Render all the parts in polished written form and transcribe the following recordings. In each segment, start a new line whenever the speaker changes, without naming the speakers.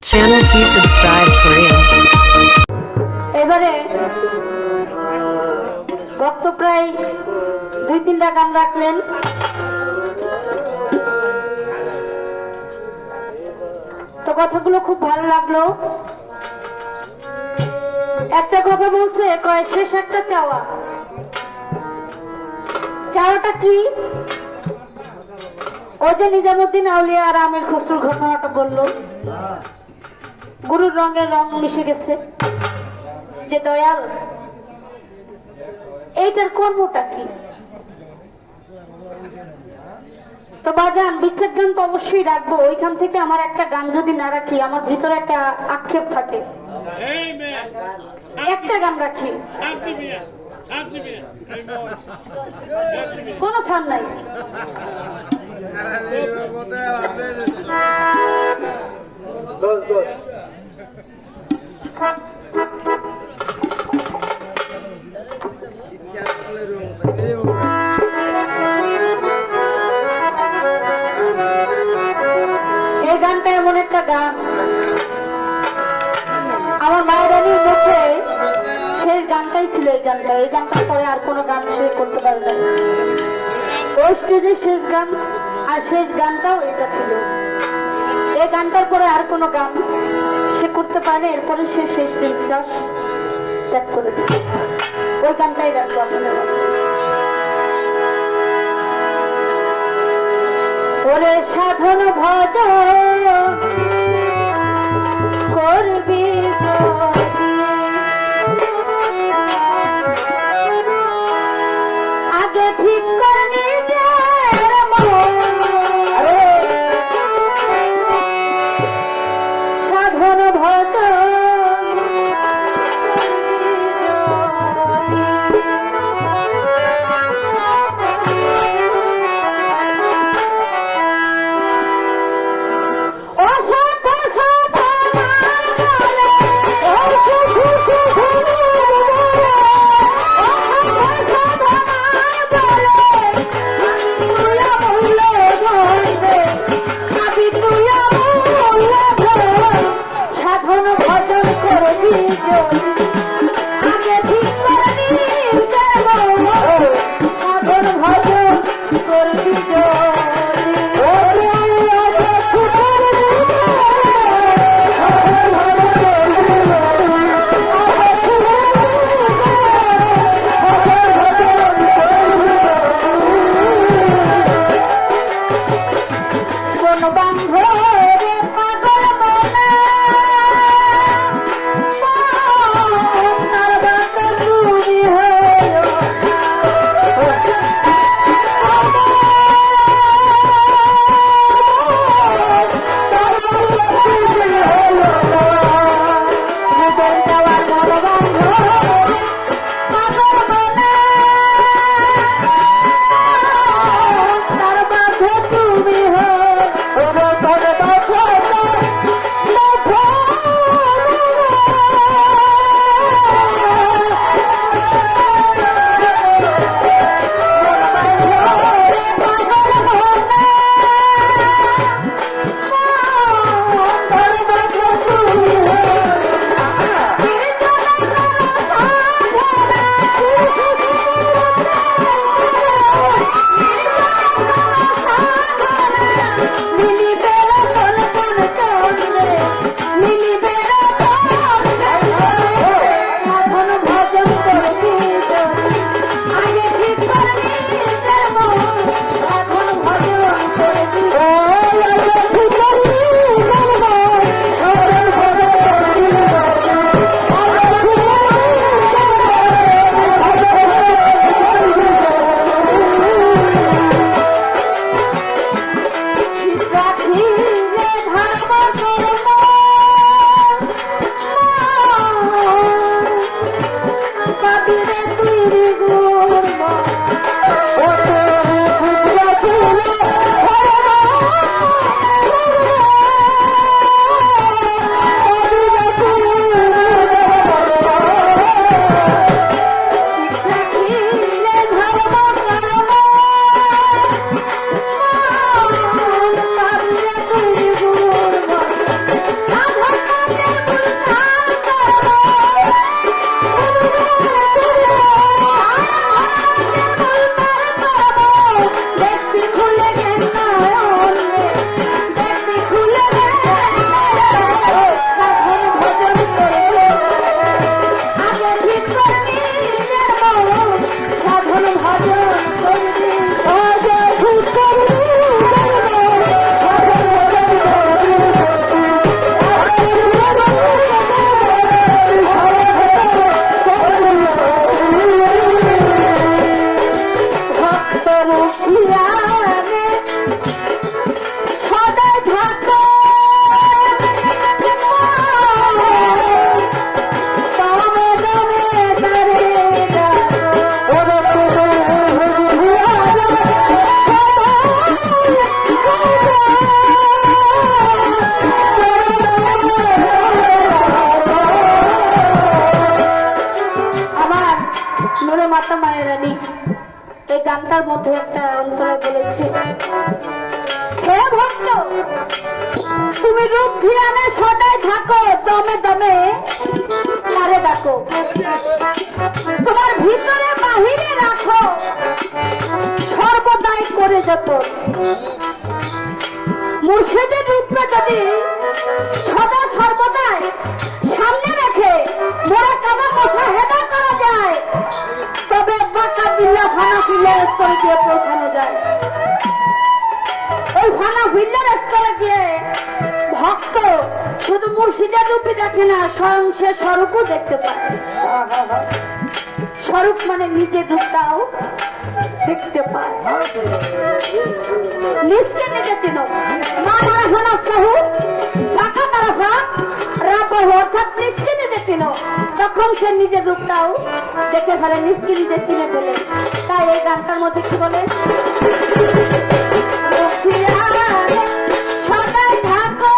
Channel T subscribe for real.
এবারে ভক্ত প্রায় 2-3টা গান রাখলেন। তো কথাগুলো খুব ভালো লাগলো। একটা কথা বলছে, কয় শেষ একটা চাওয়া। চাওয়াটা কি? ও যে নিজামুদ্দিন আউলিয়া আর আমির খসরুর ঘটনাটা বললো, গুরুর রঙের রং মিশে গেছে, যে দয়াল এইটার কর্মটা কি? তো বাজান বিচ্ছেদ গান তো অবশ্যই রাখবো। ওইখান থেকে আমার একটা গান যদি না রাখি, আমার ভিতরে একটা আক্ষেপ থাকে। একটা গান রাখি, কোনো ছাড় নাই। এই গানটা এমন একটা গান, আমার মায়ের রানীর মুখে শেষ গানটাই ছিল এই গানটা। এই গানটার পরে আর কোনো গান সে করতে পারে না। ওই স্টেজের শেষ গান আর শেষ গানটাও এটা ছিল। এই গানটার পরে আর কোনো গান সে করতে পারে না। এরপরে সে শেষ নিঃশ্বাস ত্যাগ করেছে। ওই গানটাই রাখবো আপনাদের মাঝে। ওরে সাধন ভজ করবি আগে ঠিক করে নিজের মন। সাধন ভজ ও সাধ সাধনা বলে রানী এই গানটার মধ্যে একটা অন্তরে বলেছে, হে ভক্ত তুমি রূপ ধিয়ানে সদাই থাকো, দমে দমে তারে ডাকো, তোমার ভিতরে বাহিরে রাখো সর্বদাই করে যত। মুর্শিদের রূপে যদি সদা সর্বদাই সামনে রেখে মোরা কামা মুশাহেদা করা যায়, তবে বাঁকা বিল্লা ফানা ফিল্লার স্তরে গিয়ে পৌঁছানো যায়। ওই ফানা ফিল্লার স্তরে গিয়ে ভক্ত শুধু মুর্শিদের রূপে দেখে না, স্বয়ং সে স্বরূপও দেখতে পায়। স্বরূপ মানে নিজের রূপটাও দেখতে পায়। নিজকে নিজে চিনো, মা তারা সাহু ফাঁকা তারা রাবহ, অর্থাৎ নিজকে নিজে চিনো, তখন সে নিজের রূপটাও দেখে ফেলে, নিজকে নিজে চিনে ফেলে। তাই এই গানটার মধ্যে কি বলে, সদাই থাকো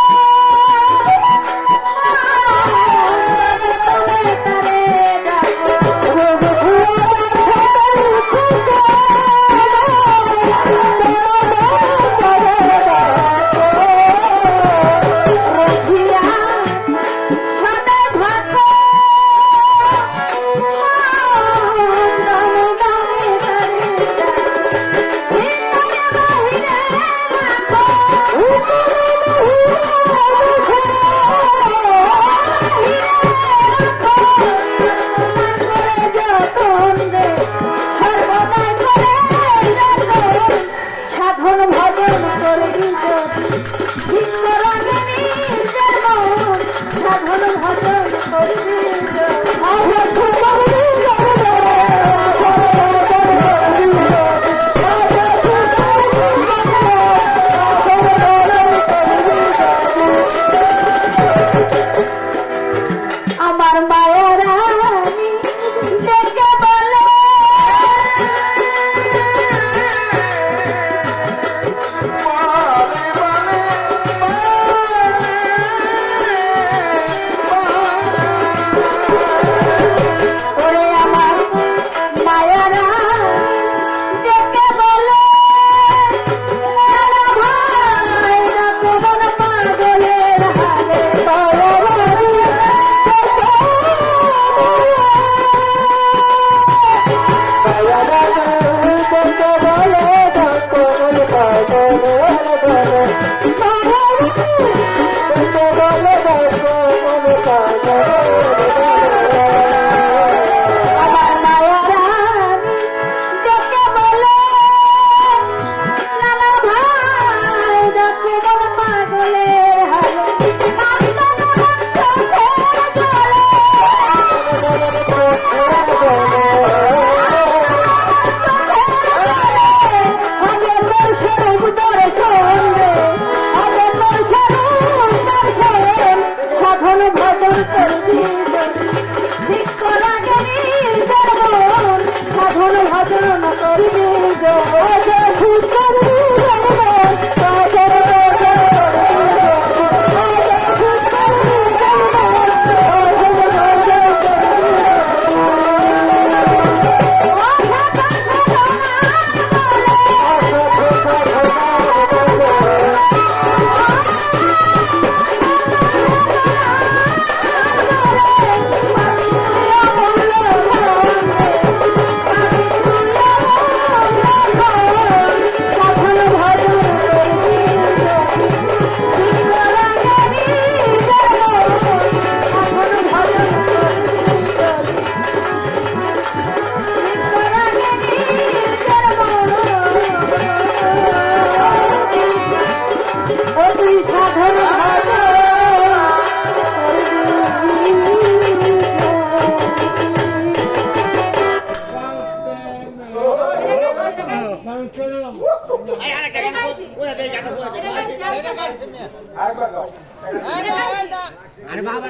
আরে বাবা